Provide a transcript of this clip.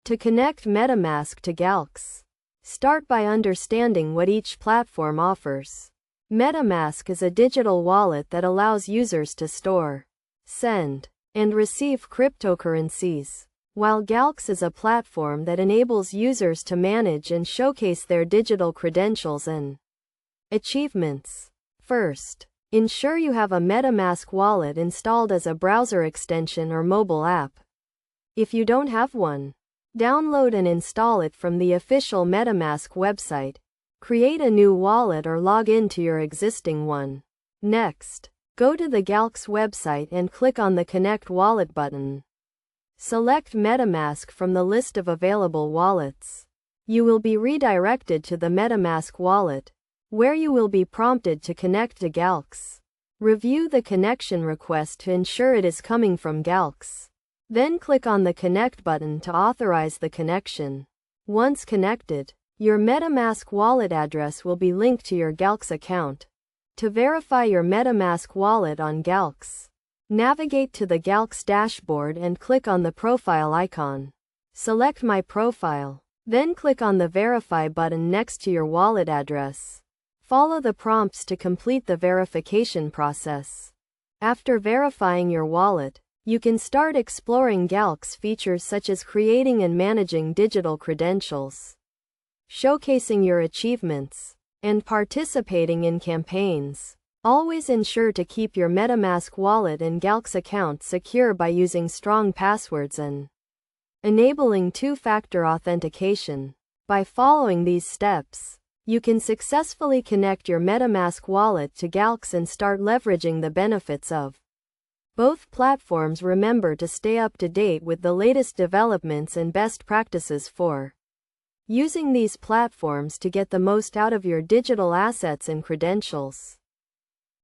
To connect MetaMask to Galxe, start by understanding what each platform offers. MetaMask is a digital wallet that allows users to store, send, and receive cryptocurrencies, while Galxe is a platform that enables users to manage and showcase their digital credentials and achievements. First, ensure you have a MetaMask wallet installed as a browser extension or mobile app. If you don't have one, download and install it from the official MetaMask website. Create a new wallet or log in to your existing one. Next, go to the Galxe website and click on the Connect Wallet button. Select MetaMask from the list of available wallets. You will be redirected to the MetaMask wallet, where you will be prompted to connect to Galxe. Review the connection request to ensure it is coming from Galxe. Then click on the Connect button to authorize the connection. Once connected, your MetaMask wallet address will be linked to your Galxe account. To verify your MetaMask wallet on Galxe, navigate to the Galxe dashboard and click on the profile icon. Select My Profile, then click on the Verify button next to your wallet address. Follow the prompts to complete the verification process. After verifying your wallet, you can start exploring Galxe features such as creating and managing digital credentials, showcasing your achievements, and participating in campaigns. Always ensure to keep your MetaMask wallet and Galxe account secure by using strong passwords and enabling two-factor authentication. By following these steps, you can successfully connect your MetaMask wallet to Galxe and start leveraging the benefits of both platforms. Remember to stay up to date with the latest developments and best practices for using these platforms to get the most out of your digital assets and credentials.